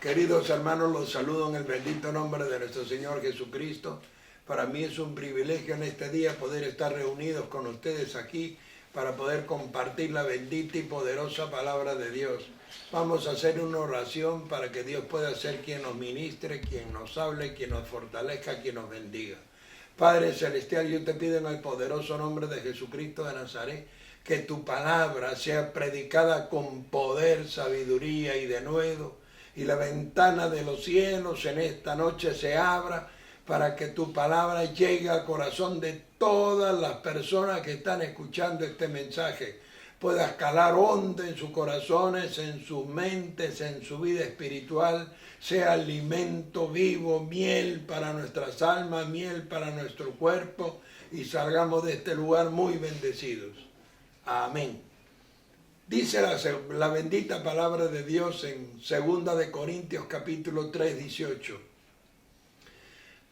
Queridos hermanos, los saludo en el bendito nombre de nuestro Señor Jesucristo. Para mí es un privilegio en este día poder estar reunidos con ustedes aquí para poder compartir la bendita y poderosa palabra de Dios. Vamos a hacer una oración para que Dios pueda ser quien nos ministre, quien nos hable, quien nos fortalezca, quien nos bendiga. Padre Celestial, yo te pido en el poderoso nombre de Jesucristo de Nazaret, que tu palabra sea predicada con poder, sabiduría y denuedo, y la ventana de los cielos en esta noche se abra para que tu palabra llegue al corazón de todas las personas que están escuchando este mensaje. Pueda calar hondo en sus corazones, en sus mentes, en su vida espiritual, sea alimento vivo, miel para nuestras almas, miel para nuestro cuerpo, y salgamos de este lugar muy bendecidos. Amén. Dice la bendita palabra de Dios en 2 de Corintios capítulo 3, 18.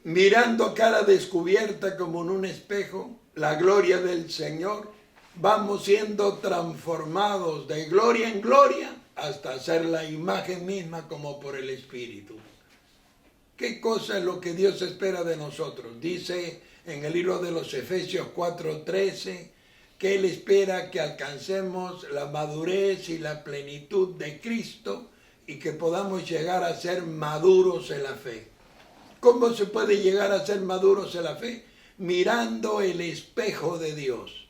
Mirando a cara descubierta como en un espejo la gloria del Señor, vamos siendo transformados de gloria en gloria hasta ser la imagen misma como por el Espíritu. ¿Qué cosa es lo que Dios espera de nosotros? Dice en el libro de los Efesios 4:13, que Él espera que alcancemos la madurez y la plenitud de Cristo y que podamos llegar a ser maduros en la fe. ¿Cómo se puede llegar a ser maduros en la fe? Mirando el espejo de Dios.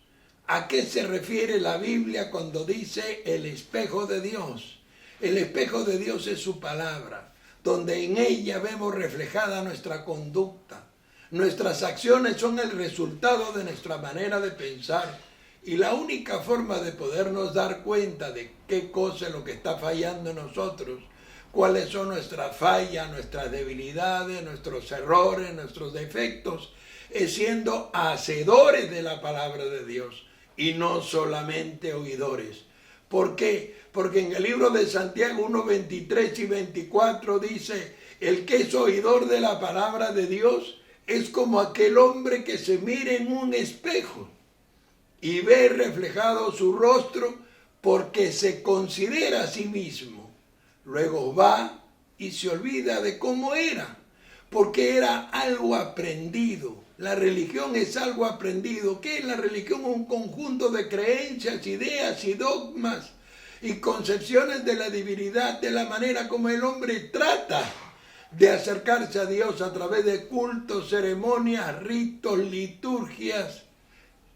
¿A qué se refiere la Biblia cuando dice el espejo de Dios? El espejo de Dios es su palabra, donde en ella vemos reflejada nuestra conducta. Nuestras acciones son el resultado de nuestra manera de pensar. Y la única forma de podernos dar cuenta de qué cosa es lo que está fallando en nosotros, cuáles son nuestras fallas, nuestras debilidades, nuestros errores, nuestros defectos, es siendo hacedores de la palabra de Dios y no solamente oidores. ¿Por qué? Porque en el libro de Santiago 1, 23 y 24 dice, el que es oidor de la palabra de Dios es como aquel hombre que se mira en un espejo y ve reflejado su rostro porque se considera a sí mismo. Luego va y se olvida de cómo era, porque era algo aprendido. La religión es algo aprendido. ¿Qué es la religión? Un conjunto de creencias, ideas y dogmas y concepciones de la divinidad, de la manera como el hombre trata de acercarse a Dios a través de cultos, ceremonias, ritos, liturgias.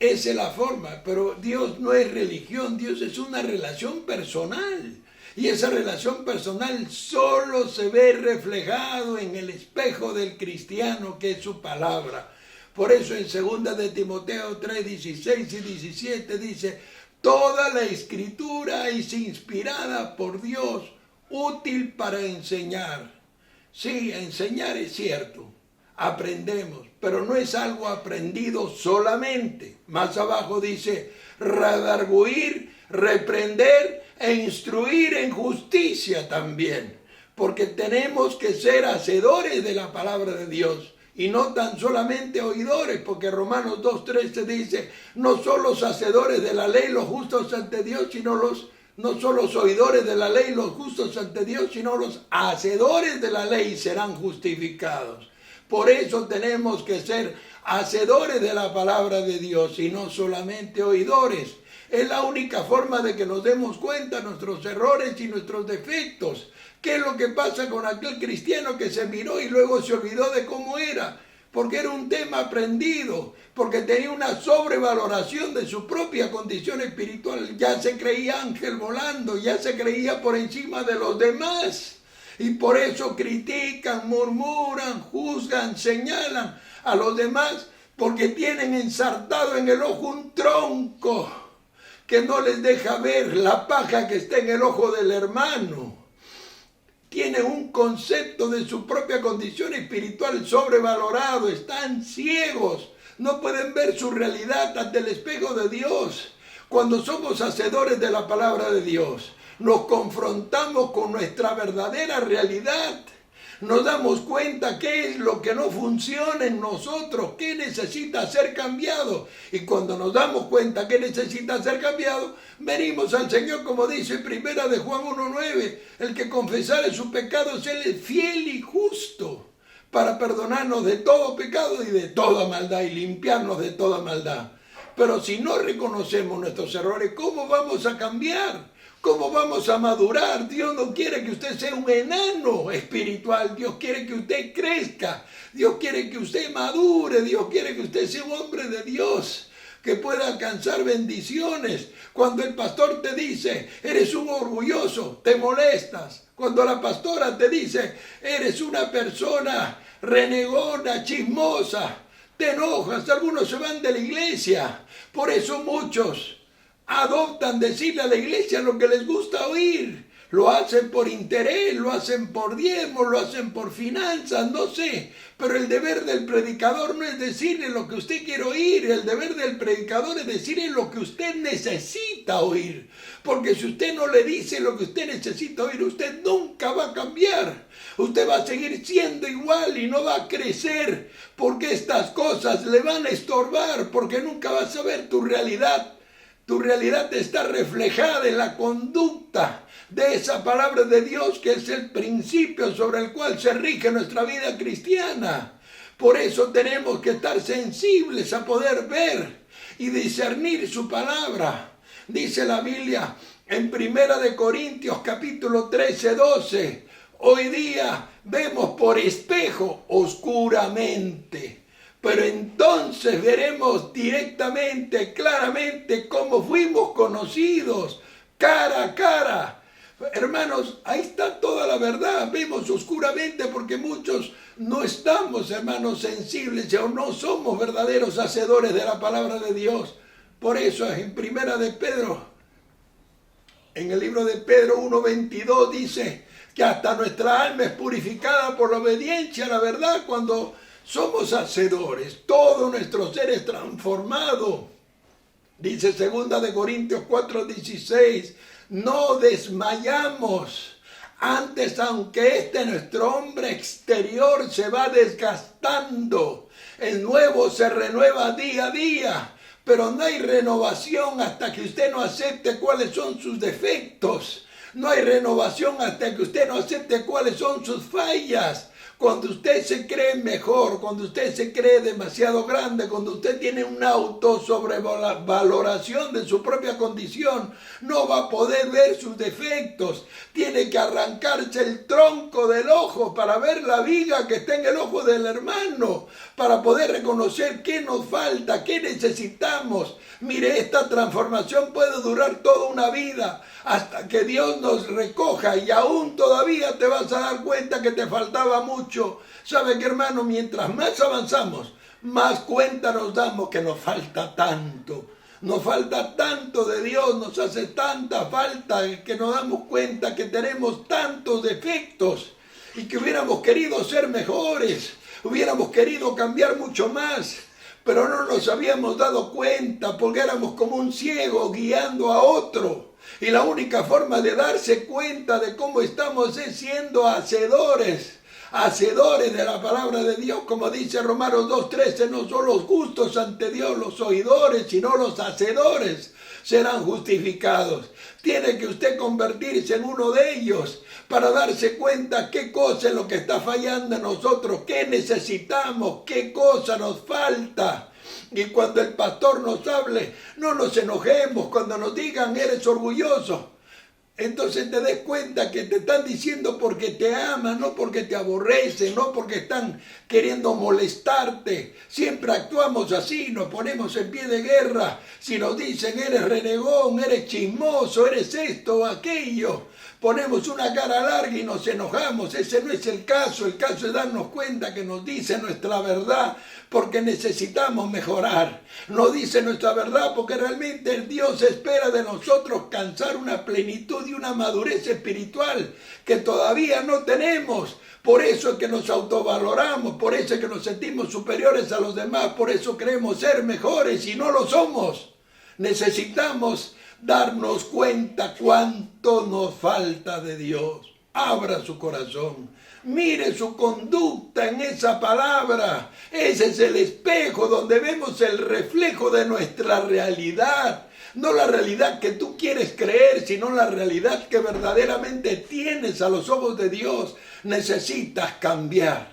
Esa es la forma, pero Dios no es religión, Dios es una relación personal. Y esa relación personal solo se ve reflejado en el espejo del cristiano, que es su palabra. Por eso en 2 de Timoteo 3, 16 y 17 dice, toda la escritura es inspirada por Dios, útil para enseñar. Sí, enseñar es cierto. Aprendemos, pero no es algo aprendido solamente. Más abajo dice, redarguir, reprender e instruir en justicia también. Porque tenemos que ser hacedores de la palabra de Dios y no tan solamente oidores, porque Romanos 2:13 dice, no son los hacedores de la ley los justos ante Dios, no son los oidores de la ley los justos ante Dios, sino los hacedores de la ley serán justificados. Por eso tenemos que ser hacedores de la palabra de Dios y no solamente oidores. Es la única forma de que nos demos cuenta de nuestros errores y nuestros defectos. ¿Qué es lo que pasa con aquel cristiano que se miró y luego se olvidó de cómo era? Porque era un tema aprendido, porque tenía una sobrevaloración de su propia condición espiritual. Ya se creía ángel volando, ya se creía por encima de los demás. Y por eso critican, murmuran, juzgan, señalan a los demás, porque tienen ensartado en el ojo un tronco que no les deja ver la paja que está en el ojo del hermano. Tienen un concepto de su propia condición espiritual sobrevalorado, están ciegos, no pueden ver su realidad ante el espejo de Dios. Cuando somos hacedores de la palabra de Dios, nos confrontamos con nuestra verdadera realidad. Nos damos cuenta qué es lo que no funciona en nosotros, qué necesita ser cambiado. Y cuando nos damos cuenta qué necesita ser cambiado, venimos al Señor, como dice primera de Juan 1:9, el que confesare sus pecados, Él es fiel y justo para perdonarnos de todo pecado y de toda maldad y limpiarnos de toda maldad. Pero si no reconocemos nuestros errores, ¿cómo vamos a cambiar? ¿Cómo vamos a madurar? Dios no quiere que usted sea un enano espiritual. Dios quiere que usted crezca. Dios quiere que usted madure. Dios quiere que usted sea un hombre de Dios, que pueda alcanzar bendiciones. Cuando el pastor te dice, eres un orgulloso, te molestas. Cuando la pastora te dice, eres una persona renegona, chismosa, te enojas. Algunos se van de la iglesia. Por eso muchos adoptan decirle a la iglesia lo que les gusta oír. Lo hacen por interés, lo hacen por diezmo, lo hacen por finanzas, no sé. Pero el deber del predicador no es decirle lo que usted quiere oír. El deber del predicador es decirle lo que usted necesita oír. Porque si usted no le dice lo que usted necesita oír, usted nunca va a cambiar. Usted va a seguir siendo igual y no va a crecer. Porque estas cosas le van a estorbar, porque nunca vas a ver tu realidad. Tu realidad está reflejada en la conducta de esa palabra de Dios, que es el principio sobre el cual se rige nuestra vida cristiana. Por eso tenemos que estar sensibles a poder ver y discernir su palabra. Dice la Biblia en 1 Corintios capítulo 13:12, hoy día vemos por espejo oscuramente, pero entonces veremos directamente, claramente, cómo fuimos conocidos, cara a cara. Hermanos, ahí está toda la verdad. Vemos oscuramente porque muchos no estamos, hermanos, sensibles o no somos verdaderos hacedores de la palabra de Dios. Por eso en primera de Pedro, en el libro de Pedro 1:22 dice que hasta nuestra alma es purificada por la obediencia a la verdad cuando somos hacedores. Todo nuestro ser es transformado. Dice 2 Corintios 4:16, no desmayamos. Antes, aunque nuestro hombre exterior se va desgastando, el nuevo se renueva día a día. Pero no hay renovación hasta que usted no acepte cuáles son sus defectos. No hay renovación hasta que usted no acepte cuáles son sus fallas. Cuando usted se cree mejor, cuando usted se cree demasiado grande, cuando usted tiene una autosobrevaloración de su propia condición, no va a poder ver sus defectos. Tiene que arrancarse el tronco del ojo para ver la viga que está en el ojo del hermano, para poder reconocer qué nos falta, qué necesitamos. Mire, esta transformación puede durar toda una vida hasta que Dios nos recoja, y aún todavía te vas a dar cuenta que te faltaba mucho. ¿Sabe qué, hermano? Mientras más avanzamos, más cuenta nos damos que nos falta tanto. Nos falta tanto de Dios, nos hace tanta falta que nos damos cuenta que tenemos tantos defectos y que hubiéramos querido ser mejores, hubiéramos querido cambiar mucho más, pero no nos habíamos dado cuenta porque éramos como un ciego guiando a otro. Y la única forma de darse cuenta de cómo estamos es siendo hacedores de la palabra de Dios, como dice Romanos 2:13, no son los justos ante Dios los oidores, sino los hacedores serán justificados. Tiene que usted convertirse en uno de ellos para darse cuenta qué cosa es lo que está fallando en nosotros, qué necesitamos, qué cosa nos falta. Y cuando el pastor nos hable, no nos enojemos. Cuando nos digan eres orgulloso, entonces te des cuenta que te están diciendo porque te aman, no porque te aborrecen, no porque están queriendo molestarte. Siempre actuamos así, nos ponemos en pie de guerra. Si nos dicen eres renegón, eres chismoso, eres esto o aquello, ponemos una cara larga y nos enojamos. Ese no es el caso. El caso es darnos cuenta que nos dice nuestra verdad porque necesitamos mejorar. Nos dice nuestra verdad porque realmente Dios espera de nosotros alcanzar una plenitud y una madurez espiritual que todavía no tenemos. Por eso es que nos autovaloramos, por eso es que nos sentimos superiores a los demás, por eso creemos ser mejores y no lo somos. Necesitamos darnos cuenta cuánto nos falta de Dios. abra su corazón, mire su conducta en esa palabra. Ese es el espejo donde vemos el reflejo de nuestra realidad. No la realidad que tú quieres creer, sino la realidad que verdaderamente tienes a los ojos de Dios. Necesitas cambiar.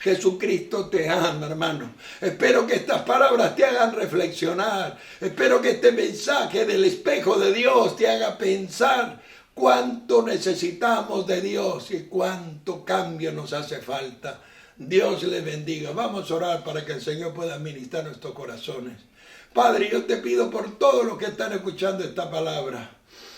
Jesucristo te ama, hermano. Espero que estas palabras te hagan reflexionar. Espero que este mensaje del espejo de Dios te haga pensar cuánto necesitamos de Dios y cuánto cambio nos hace falta. Dios le bendiga. Vamos a orar para que el Señor pueda ministrar nuestros corazones. Padre, yo te pido por todos los que están escuchando esta palabra.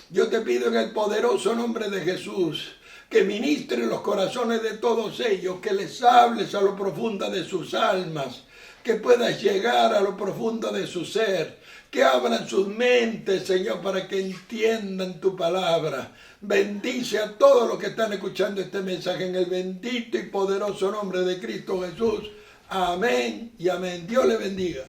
Yo te pido en el poderoso nombre de Jesús que ministre los corazones de todos ellos, que les hables a lo profundo de sus almas, que puedas llegar a lo profundo de su ser, que abran sus mentes, Señor, para que entiendan tu palabra. Bendice a todos los que están escuchando este mensaje en el bendito y poderoso nombre de Cristo Jesús. Amén y amén. Dios le bendiga.